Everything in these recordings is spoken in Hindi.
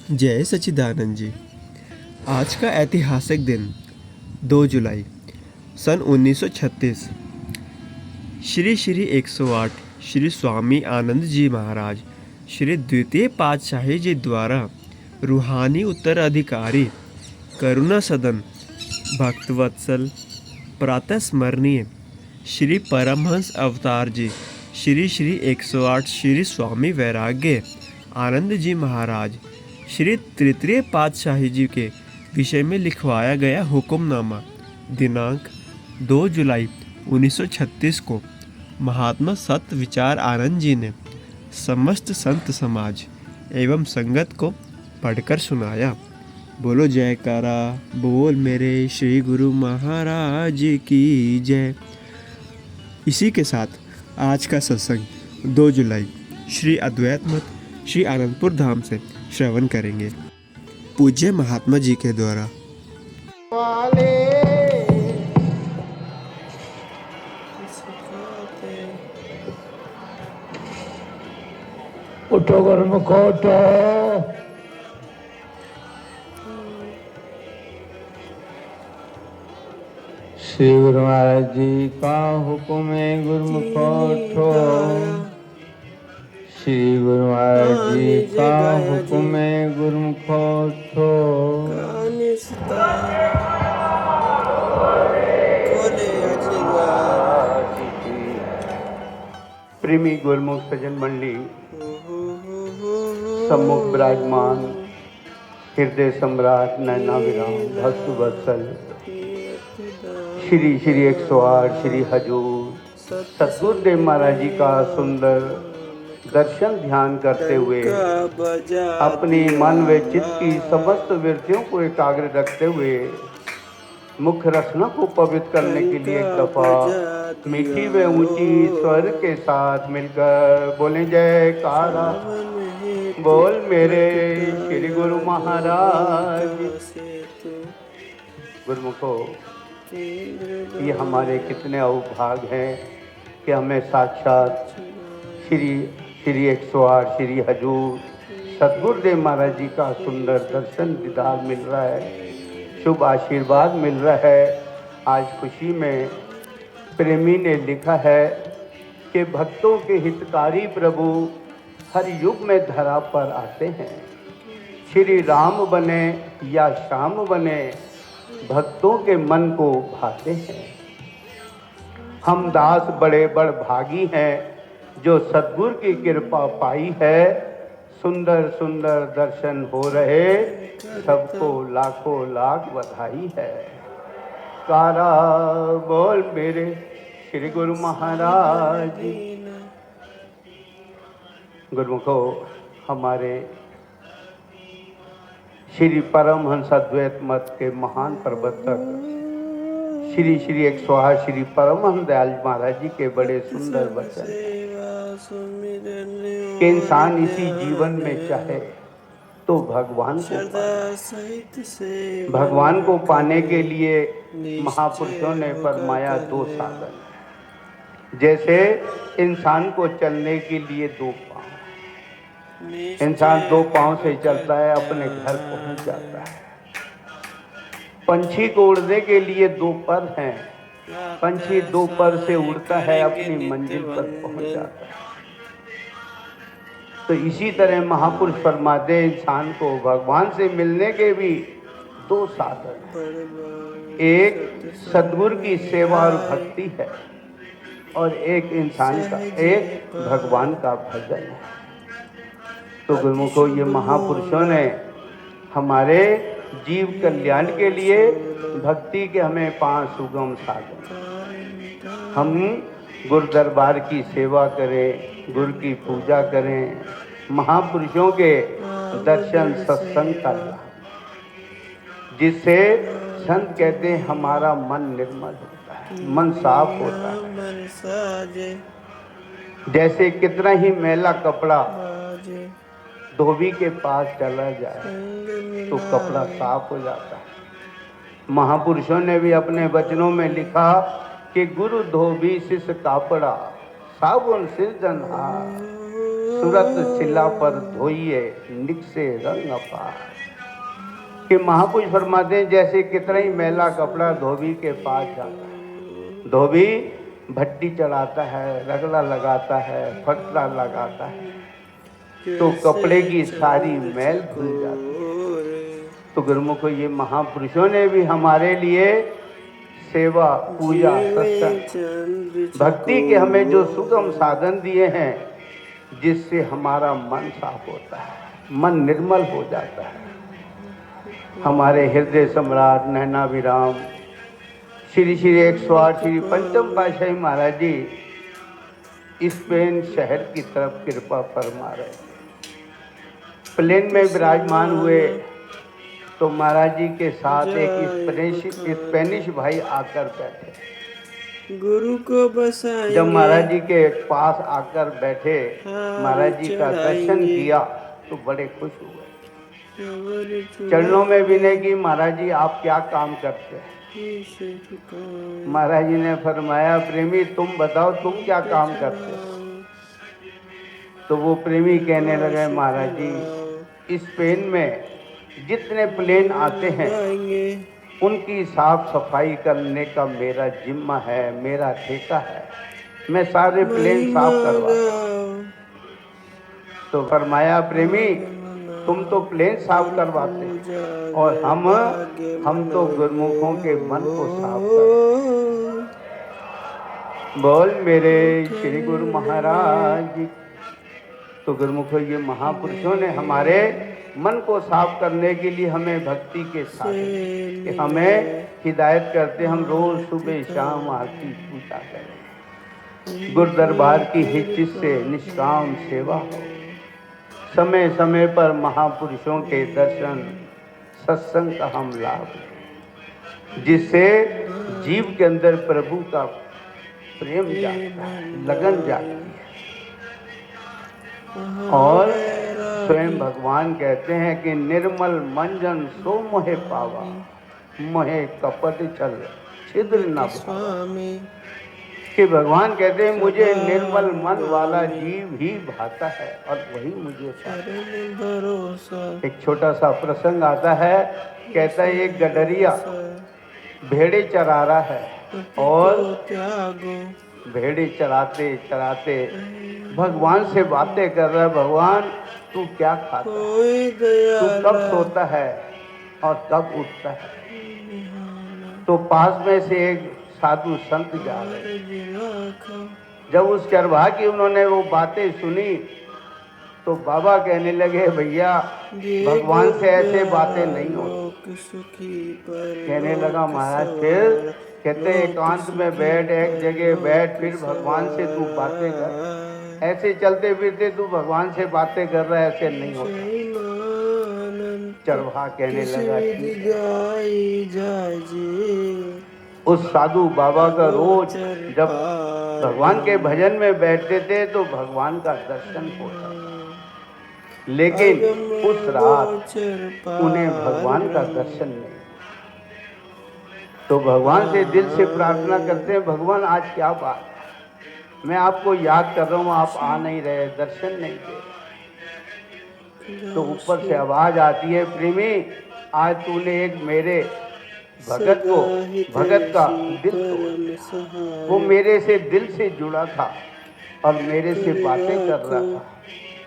जय सच्चिदानंद जी। आज का ऐतिहासिक दिन 2 जुलाई सन 1936 श्री श्री 108 श्री स्वामी आनंद जी महाराज श्री द्वितीय पातशाही जी द्वारा रूहानी उत्तराधिकारी करुणा सदन भक्तवत्सल प्रातः स्मरणीय श्री परमहंस अवतार जी श्री श्री 108 श्री स्वामी वैराग्य आनंद जी महाराज श्री तृतीय पातशाही जी के विषय में लिखवाया गया हुक्मनामा दिनांक 2 जुलाई 1936 को महात्मा सत्य विचार आनंद जी ने समस्त संत समाज एवं संगत को पढ़कर सुनाया। बोलो जयकारा बोल मेरे श्री गुरु महाराज की जय। इसी के साथ आज का सत्संग 2 जुलाई श्री अद्वैत मत श्री आनंदपुर धाम से श्रवण करेंगे। पूज्य महात्मा जी के द्वारा। उठो गुरमुखो उठो। श्री गुरु महाराज जी का हुक्म है गुरमुखो उठो। श्री गुरु महाराज जी का हुक्म है गुरमुखो उठो। प्रेमी गुरमुख सज्जन मंडली सम्मुख विराजमान हृदय सम्राट नैना विराम भक्त वत्सल श्री श्री 108 श्री हजूर सतगुरुदेव महाराज जी का सुंदर दर्शन ध्यान करते हुए अपनी मन व चित्त की समस्त वृत्तियों को एकाग्र रखते हुए मुख्य रचना को पवित्र करने के लिए एक दफा मीठी व ऊंची स्वर के साथ मिलकर बोले जयकारा बोल मेरे श्री गुरु महाराज। गुरुमुखो, ये हमारे कितने अवभाग हैं कि हमें साक्षात श्री 108 श्री हजूर सतगुरुदेव महाराज जी का सुंदर दर्शन दीदार मिल रहा है, शुभ आशीर्वाद मिल रहा है। आज खुशी में प्रेमी ने लिखा है कि भक्तों के हितकारी प्रभु हर युग में धरा पर आते हैं। श्री राम बने या श्याम बने भक्तों के मन को भाते हैं। हम दास बड़े बड़ भागी हैं जो सद्गुरु की कृपा पाई है। सुंदर सुंदर दर्शन हो रहे सबको लाखों लाख बधाई है। कारा बोल मेरे श्री गुरु महाराज। गुरुमुखो, हमारे श्री परमहंस अद्वैत मत के महान प्रवर्तक श्री श्री 108 श्री परमहंस दयाल महाराज जी के बड़े सुंदर वचन कि इंसान इसी जीवन में चाहे तो भगवान को पाने के लिए महापुरुषों ने फरमाया 2 साधन। जैसे इंसान को चलने के लिए 2 पाँव, इंसान 2 पाँव से चलता है अपने घर पहुंच जाता है। पंछी को उड़ने के लिए 2 पर हैं, पंछी 2 पर से उड़ता है अपनी मंजिल पर पहुंच जाता है। तो इसी तरह महापुरुष फरमाते इंसान को भगवान से मिलने के भी 2 साधन, एक सद्गुरु की सेवा और भक्ति है और एक इंसान का एक भगवान का भजन है। तो गुरुमुखो, ये महापुरुषों ने हमारे जीव कल्याण के लिए भक्ति के हमें 5 सुगम साधन। हम गुरु दरबार की सेवा करें, गुरु की पूजा करें, महापुरुषों के दर्शन सत्संग करना, जिससे संत कहते हैं हमारा मन निर्मल होता है, मन साफ होता है। जैसे कितना ही मैला कपड़ा धोबी के पास चला जाए तो कपड़ा साफ हो जाता है। महापुरुषों ने भी अपने वचनों में लिखा कि गुरु धोबी शिष्य कापड़ा साबुन सिरजनहार सूरत शिला पर धोइए निकसे रंग अपार। कि महापुरुष फरमाते हैं जैसे कितना ही मैला कपड़ा धोबी के पास जाता है, धोबी भट्टी चढ़ाता है, रगड़ा लगाता है, फटला लगाता है, तो कपड़े की सारी मैल धुल जाती है। तो गुरुमुखो ये महापुरुषों ने भी हमारे लिए सेवा, पूजा, सत्संग, भक्ति के हमें जो सुगम साधन दिए हैं, जिससे हमारा मन साफ होता है, मन निर्मल हो जाता है। हमारे हृदय सम्राट नैनाभिराम श्री श्री 108 श्री पंचम पातशाही महाराज जी स्पेन शहर की तरफ कृपा फरमा रहे थे। प्लेन में विराजमान हुए तो महाराज जी के साथ एक स्पेनिश भाई आकर बैठे। गुरु को बसाएंगे। जब महाराज जी के पास आकर बैठे, महाराज जी का दर्शन किया तो बड़े खुश हुए। चरणों में विनय की, महाराज जी आप क्या काम करते हैं? महाराज जी ने फरमाया प्रेमी तुम बताओ तुम क्या काम करते हो? तो वो प्रेमी कहने लगे महाराज जी स्पेन में जितने प्लेन आते हैं उनकी साफ सफाई करने का मेरा जिम्मा है, मेरा ठेका है, मैं सारे प्लेन साफ करवाता। तो फरमाया प्रेमी तुम तो प्लेन साफ करवाते और हम तो गुरुमुखों के मन को साफ करते। बोल मेरे श्री गुरु महाराज जी। तो गुरुमुखों ये महापुरुषों ने हमारे मन को साफ करने के लिए हमें भक्ति के साथ कि हमें हिदायत करते, हम रोज सुबह शाम आरती पूजा करें, गुरु दरबार की हिचित से निष्काम सेवा हो, समय समय पर महापुरुषों के दर्शन सत्संग का हम लाभ लें, जिससे जीव के अंदर प्रभु का प्रेम जागता है, लगन जागती है। और स्वयं भगवान कहते हैं कि निर्मल मंजन सो मोहे पावा, मोहे कपट छल छिद्र न भावा। कि भगवान कहते हैं मुझे निर्मल मन वाला जीव ही भाता है और वही मुझे पाता। एक छोटा सा प्रसंग आता है, कहता है एक गडरिया भेड़े चरा रहा है और भेड़े चराते चराते भगवान से बातें कर रहा है, भगवान तू क्या खाता है, तू कब सोता है और कब उठता है? तो पास में से एक साधु संत जा रहे। जब उस चरवाहा की उन्होंने वो बातें सुनी तो बाबा कहने लगे भैया भगवान से ऐसे बातें नहीं होती। कहने लगा महाराज फिर? कहते एकांत में बैठ, एक जगह बैठ, फिर भगवान से तू बातें कर। ऐसे चलते फिरते तू भगवान से बातें कर रहा है, ऐसे नहीं होता। चरवाहा कहने लगा उस साधु बाबा का रोज जब भगवान के भजन में बैठते थे तो भगवान का दर्शन होता था, लेकिन उस रात उन्हें भगवान का दर्शन नहीं। तो भगवान से दिल से प्रार्थना करते हैं, भगवान आज क्या बात है, मैं आपको याद कर रहा हूँ, आप आ नहीं रहे, दर्शन नहीं दे रहे। तो ऊपर से आवाज आती है, प्रेमी आज तूने एक मेरे भगत का दिल तोड़, वो मेरे से दिल से जुड़ा था और मेरे से बातें कर रहा था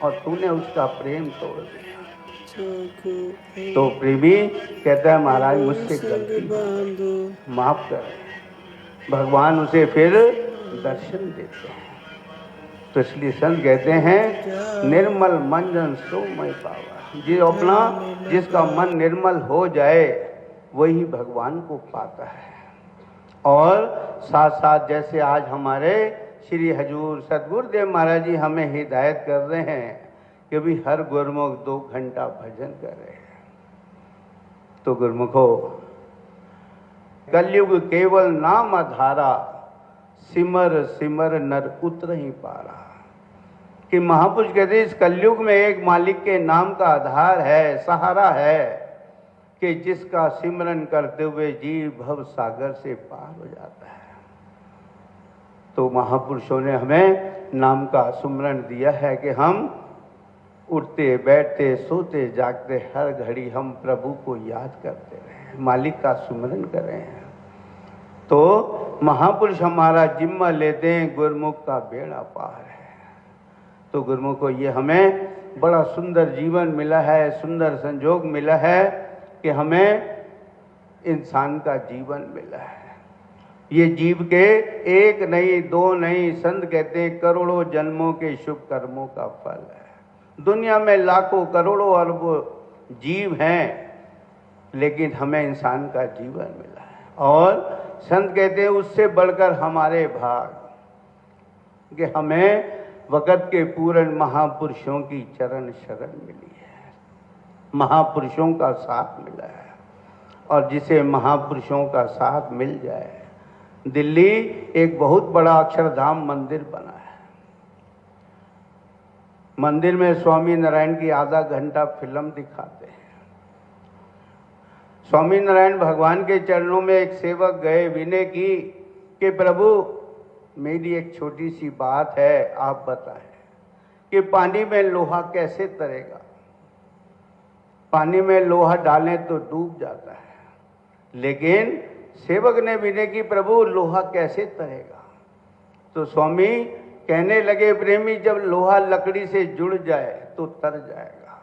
और तूने उसका प्रेम तोड़ दिया। तो प्रेमी कहता है महाराज मुझसे गलती माफ कर। भगवान उसे फिर दर्शन देते हैं। तो इसलिए संत कहते हैं निर्मल मंजन सो मैं पावा। जो अपना जिसका मन निर्मल हो जाए वही भगवान को पाता है। और साथ साथ जैसे आज हमारे श्री हजूर सतगुरुदेव महाराज जी हमें हिदायत कर रहे हैं कि भी हर गुरुमुख 2 घंटा भजन करे। तो गुरुमुखो कलयुग केवल नाम आधारा, सिमर सिमर नर उतर ही पारा। कि महापुरुष कहते हैं इस कलयुग में एक मालिक के नाम का आधार है, सहारा है, कि जिसका सिमरन करते हुए जीव भव सागर से पार हो जाता है। तो महापुरुषों ने हमें नाम का सुमरन दिया है कि हम उठते बैठते सोते जागते हर घड़ी हम प्रभु को याद करते रहे, मालिक का सुमिरन कर रहे हैं। तो महापुरुष हमारा जिम्मा लेते हैं, गुरमुख का बेड़ा पार है। तो गुरमुख को ये हमें बड़ा सुंदर जीवन मिला है, सुंदर संजोग मिला है कि हमें इंसान का जीवन मिला है। ये जीव के एक नहीं दो नहीं, संत कहते हैं करोड़ों जन्मों के शुभ कर्मों का फल है। दुनिया में लाखों करोड़ों अरबों जीव हैं, लेकिन हमें इंसान का जीवन मिला है। और संत कहते हैं उससे बढ़कर हमारे भाग कि हमें वक़्त के पूर्ण महापुरुषों की चरण शरण मिली है, महापुरुषों का साथ मिला है। और जिसे महापुरुषों का साथ मिल जाए, दिल्ली एक बहुत बड़ा अक्षरधाम मंदिर बना है। मंदिर में स्वामी नारायण की आधा घंटा फिल्म दिखाते हैं। स्वामी नारायण भगवान के चरणों में एक सेवक गए विनय की कि प्रभु मेरी एक छोटी सी बात है, आप बताएं कि पानी में लोहा कैसे तरेगा। पानी में लोहा डालें तो डूब जाता है, लेकिन सेवक ने विनय की प्रभु लोहा कैसे तरेगा। तो स्वामी कहने लगे प्रेमी जब लोहा लकड़ी से जुड़ जाए तो तर जाएगा।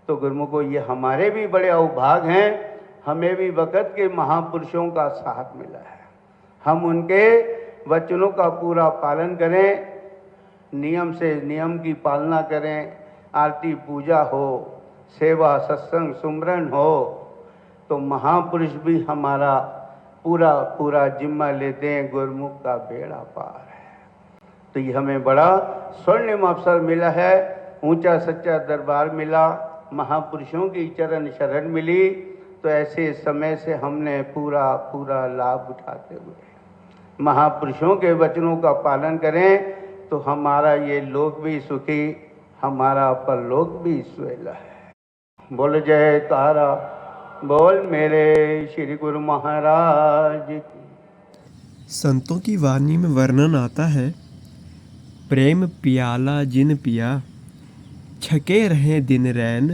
तो गुरुमुखो ये हमारे भी बड़े अवभाग हैं, हमें भी वक़्त के महापुरुषों का साथ मिला है। हम उनके वचनों का पूरा पालन करें, नियम से नियम की पालना करें, आरती पूजा हो, सेवा सत्संग सुमरन हो, तो महापुरुष भी हमारा पूरा पूरा जिम्मा लेते हैं, गुरमुख का बेड़ा पार है। तो ये हमें बड़ा स्वर्णिम अवसर मिला है, ऊंचा सच्चा दरबार मिला, महापुरुषों की चरण शरण मिली। तो ऐसे समय से हमने पूरा पूरा लाभ उठाते हुए महापुरुषों के वचनों का पालन करें, तो हमारा ये लोक भी सुखी, हमारा परलोक भी सुहेला है। बोल जयकारा बोल मेरे श्री गुरु महाराज की। संतों की वाणी में वर्णन आता है, प्रेम पियाला जिन पिया, छके रहे दिन रैन,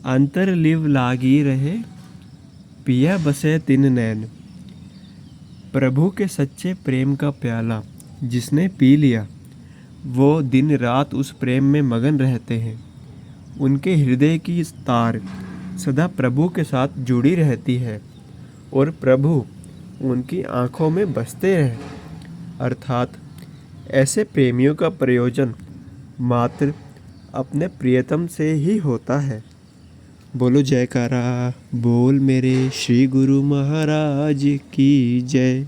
अंतर लिव लागी रहे, पिया बसे तिन नैन। प्रभु के सच्चे प्रेम का प्याला जिसने पी लिया, वो दिन रात उस प्रेम में मगन रहते हैं। उनके हृदय की तार सदा प्रभु के साथ जुड़ी रहती है और प्रभु उनकी आँखों में बसते हैं। अर्थात ऐसे प्रेमियों का प्रयोजन मात्र अपने प्रियतम से ही होता है। बोलो जयकारा बोल मेरे श्री गुरु महाराज की जय।